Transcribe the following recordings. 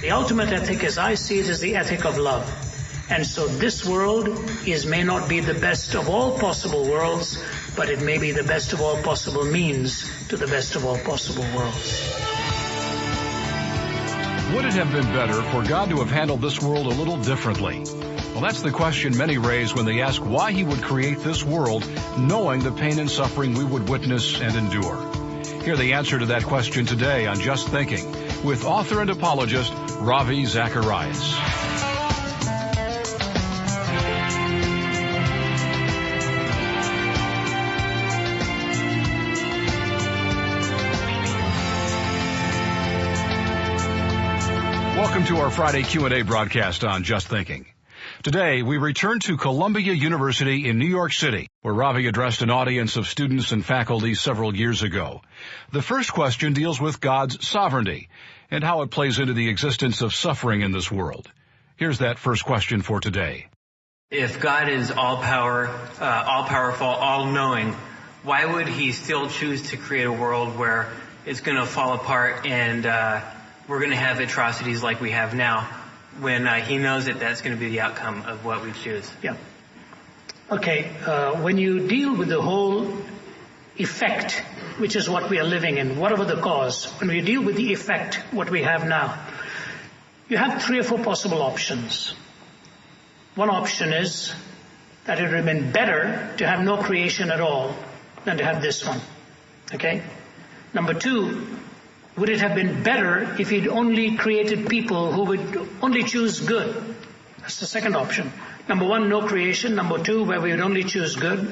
The ultimate ethic, as I see it, is the ethic of love. And so this world may not be the best of all possible worlds, but it may be the best of all possible means to the best of all possible worlds. Would it have been better for God to have handled this world a little differently? Well, that's the question many raise when they ask why he would create this world, knowing the pain and suffering we would witness and endure. Hear the answer to that question today on Just Thinking with author and apologist Ravi Zacharias. Welcome to our Friday Q&A broadcast on Just Thinking. Today, we return to Columbia University in New York City, where Ravi addressed an audience of students and faculty several years ago. The first question deals with God's sovereignty and how it plays into the existence of suffering in this world. Here's that first question for today. If God is all-powerful, all-knowing, why would he still choose to create a world where it's going to fall apart and we're going to have atrocities like we have now, when he knows that that's going to be the outcome of what we choose? Yeah. Okay, when you deal with the whole effect, which is what we are living in, whatever the cause, when we deal with the effect, what we have now, you have 3 or 4 possible options. One option is that it would have been better to have no creation at all than to have this one. Okay? Number 2, would it have been better if he'd only created people who would only choose good? That's the second option. Number 1, no creation. Number 2, where we would only choose good.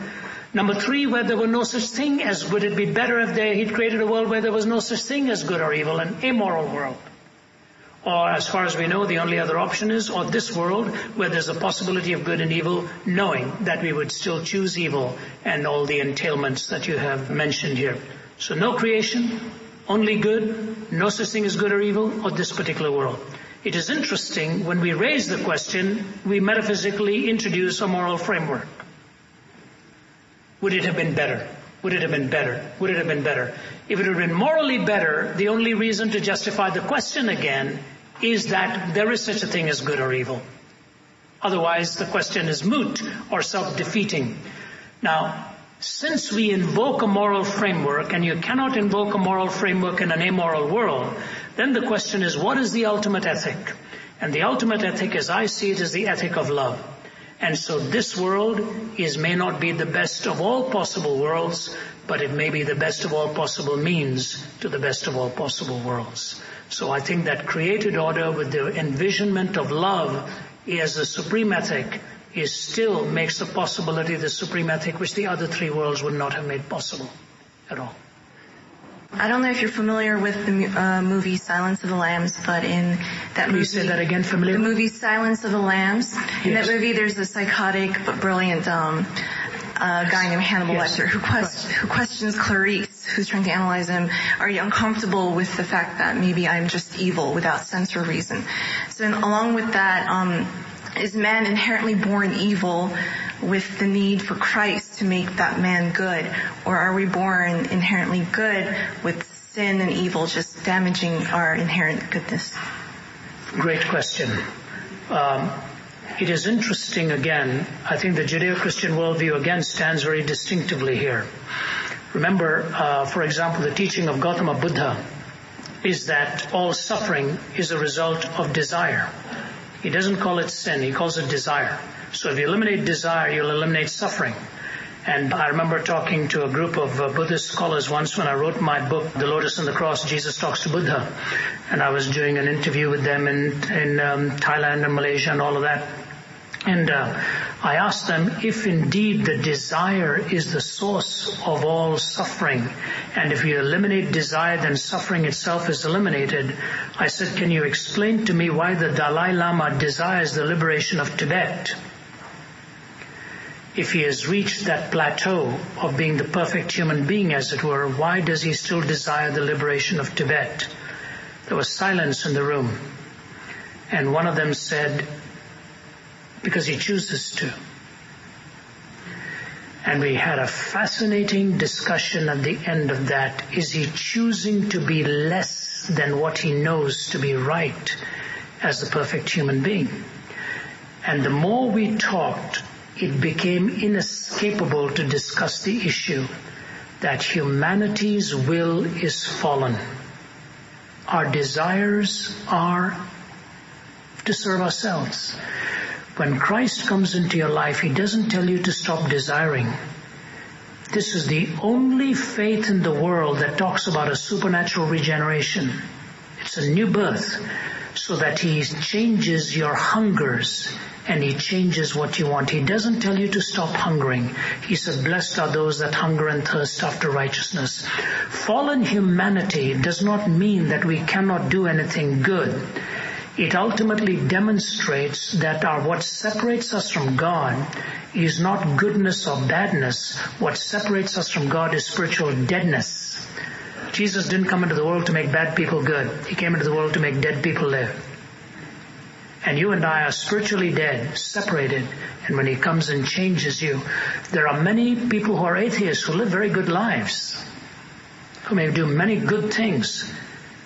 Number 3, where there were no such thing as, would it be better if he'd created a world where there was no such thing as good or evil, an amoral world? Or, as far as we know, the only other option is, or this world where there's a possibility of good and evil, knowing that we would still choose evil and all the entailments that you have mentioned here. So no creation, only good, no such thing as good or evil, or this particular world. It is interesting, when we raise the question, we metaphysically introduce a moral framework. Would it have been better? Would it have been better? Would it have been better? If it had been morally better, the only reason to justify the question again is that there is such a thing as good or evil. Otherwise, the question is moot or self-defeating. Now, since we invoke a moral framework, and you cannot invoke a moral framework in an amoral world, then the question is, what is the ultimate ethic? And the ultimate ethic, as I see it, is the ethic of love. And so this world may not be the best of all possible worlds, but it may be the best of all possible means to the best of all possible worlds. So I think that created order with the envisionment of love as the supreme ethic still makes the possibility the supreme ethic which the other 3 worlds would not have made possible at all. I don't know if you're familiar with the movie Silence of the Lambs, but in that movie... Can you say that again, familiar? The movie Silence of the Lambs. Yes. In that movie, there's a psychotic but brilliant guy named Hannibal Lecter who questions Clarice, who's trying to analyze him. Are you uncomfortable with the fact that maybe I'm just evil without sense or reason? So along with that, is man inherently born evil with the need for Christ to make that man good? Or are we born inherently good with sin and evil just damaging our inherent goodness? Great question. It is interesting, again, I think the Judeo-Christian worldview again stands very distinctively here. Remember, for example, the teaching of Gautama Buddha is that all suffering is a result of desire. He doesn't call it sin, he calls it desire. So if you eliminate desire, you'll eliminate suffering. And I remember talking to a group of Buddhist scholars once when I wrote my book, The Lotus and the Cross, Jesus Talks to Buddha. And I was doing an interview with them in Thailand and Malaysia and all of that. And I asked them if indeed the desire is the source of all suffering, and if you eliminate desire, then suffering itself is eliminated. I said, can you explain to me why the Dalai Lama desires the liberation of Tibet? If he has reached that plateau of being the perfect human being, as it were, why does he still desire the liberation of Tibet? There was silence in the room. And one of them said, because he chooses to. And we had a fascinating discussion at the end of that. Is he choosing to be less than what he knows to be right? as the perfect human being. And the more we talked, it became inescapable to discuss the issue that humanity's will is fallen. Our desires are to serve ourselves. When Christ comes into your life, He doesn't tell you to stop desiring. This is the only faith in the world that talks about a supernatural regeneration. It's a new birth, so that He changes your hungers and He changes what you want. He doesn't tell you to stop hungering. He said, blessed are those that hunger and thirst after righteousness. Fallen humanity does not mean that we cannot do anything good. It ultimately demonstrates that what separates us from God is not goodness or badness. What separates us from God is spiritual deadness. Jesus didn't come into the world to make bad people good. He came into the world to make dead people live. And you and I are spiritually dead, separated. And when He comes and changes you, there are many people who are atheists who live very good lives, who may do many good things.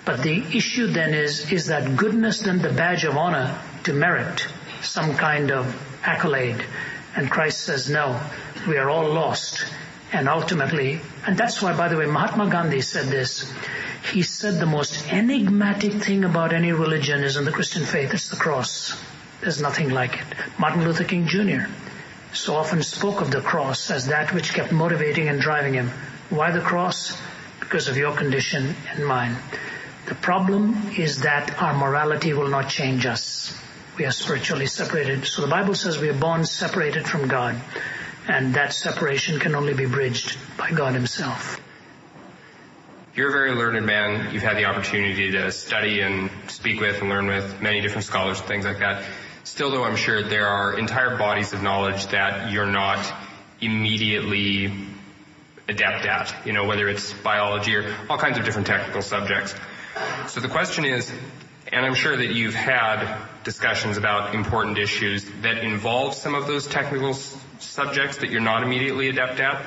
But the issue then is that goodness then the badge of honor to merit some kind of accolade? And Christ says, no, we are all lost. And ultimately, and that's why, by the way, Mahatma Gandhi said this. He said the most enigmatic thing about any religion is in the Christian faith, it's the cross. There's nothing like it. Martin Luther King Jr. so often spoke of the cross as that which kept motivating and driving him. Why the cross? Because of your condition and mine. The problem is that our morality will not change us. We are spiritually separated. So the Bible says we are born separated from God. And that separation can only be bridged by God Himself. You're a very learned man. You've had the opportunity to study and speak with and learn with many different scholars and things like that. Still, though, I'm sure there are entire bodies of knowledge that you're not immediately adept at, whether it's biology or all kinds of different technical subjects. So the question is, and I'm sure that you've had discussions about important issues that involve some of those technical subjects that you're not immediately adept at.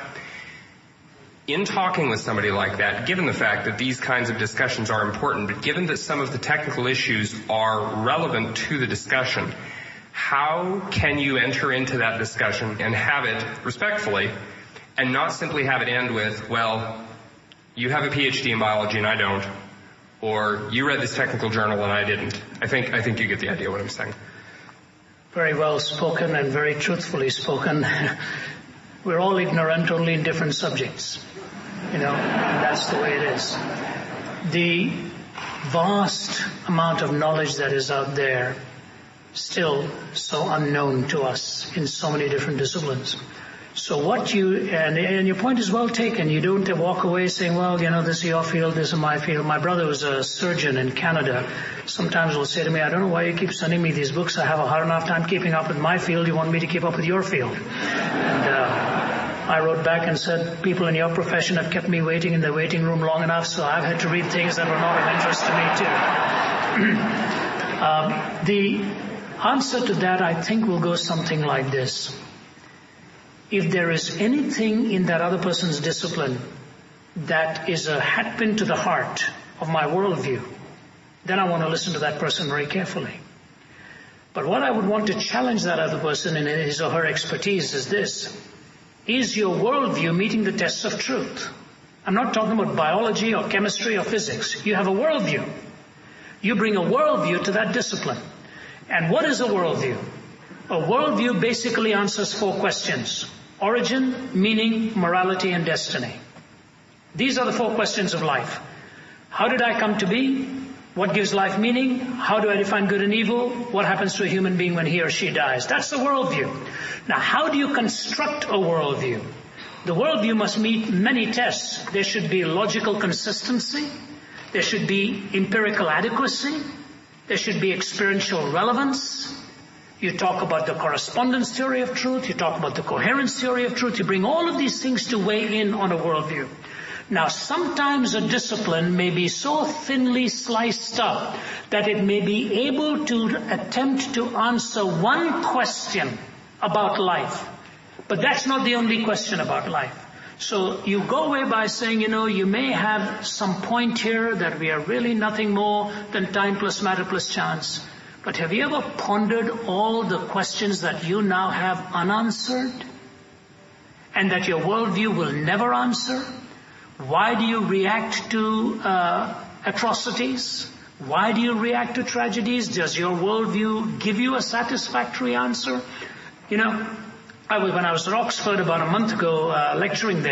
In talking with somebody like that, given the fact that these kinds of discussions are important, but given that some of the technical issues are relevant to the discussion, how can you enter into that discussion and have it respectfully and not simply have it end with, well, you have a PhD in biology and I don't, or you read this technical journal and I didn't. I think you get the idea what I'm saying. Very well spoken and very truthfully spoken. We're all ignorant, only in different subjects. And that's the way it is. The vast amount of knowledge that is out there, still so unknown to us in so many different disciplines. So and your point is well taken. You don't walk away saying, well, this is your field, this is my field. My brother was a surgeon in Canada. Sometimes will say to me, I don't know why you keep sending me these books. I have a hard enough time keeping up with my field. You want me to keep up with your field? And I wrote back and said, people in your profession have kept me waiting in the waiting room long enough, so I've had to read things that were not of interest to me too. The answer to that, I think, will go something like this. If there is anything in that other person's discipline that is a hatpin to the heart of my worldview, then I want to listen to that person very carefully. But what I would want to challenge that other person in his or her expertise is this. Is your worldview meeting the tests of truth? I'm not talking about biology or chemistry or physics. You have a worldview. You bring a worldview to that discipline. And what is a worldview? A worldview basically answers 4 questions. Origin, meaning, morality, and destiny. These are the 4 questions of life. How did I come to be? What gives life meaning? How do I define good and evil? What happens to a human being when he or she dies? That's the worldview. Now, how do you construct a worldview? The worldview must meet many tests. There should be logical consistency. There should be empirical adequacy. There should be experiential relevance. You talk about the correspondence theory of truth. You talk about the coherence theory of truth. You bring all of these things to weigh in on a worldview. Now, sometimes a discipline may be so thinly sliced up that it may be able to attempt to answer one question about life. But that's not the only question about life. So you go away by saying, you may have some point here that we are really nothing more than time plus matter plus chance. But have you ever pondered all the questions that you now have unanswered and that your worldview will never answer? Why do you react to atrocities? Why do you react to tragedies? Does your worldview give you a satisfactory answer? You know, when I was at Oxford about a month ago lecturing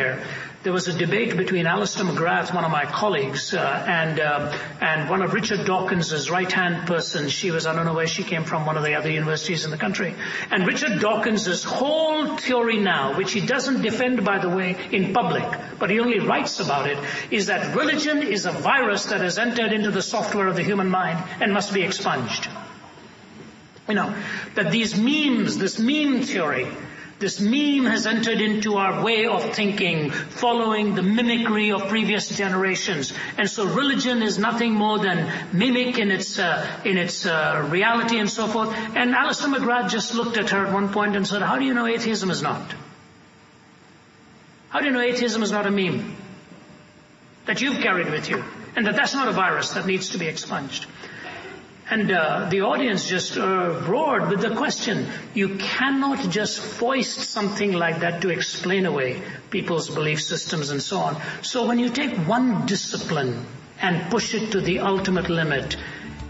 there was a debate between Alistair McGrath, one of my colleagues, and one of Richard Dawkins's right-hand person. She was, I don't know where she came from, one of the other universities in the country. And Richard Dawkins's whole theory now, which he doesn't defend, by the way, in public, but he only writes about it, is that religion is a virus that has entered into the software of the human mind and must be expunged. You know, that these memes, this meme theory, this meme has entered into our way of thinking, following the mimicry of previous generations. And so religion is nothing more than mimic in its reality and so forth. And Alistair McGrath just looked at her at one point and said, how do you know atheism is not? How do you know atheism is not a meme that you've carried with you? And that's not a virus that needs to be expunged. And the audience just roared with the question. You cannot just foist something like that to explain away people's belief systems and so on. So when you take one discipline and push it to the ultimate limit,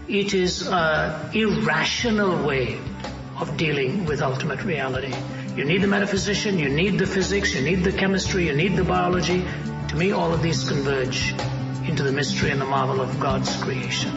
it is an irrational way of dealing with ultimate reality. You need the metaphysician, you need the physics, you need the chemistry, you need the biology. To me, all of these converge into the mystery and the marvel of God's creation.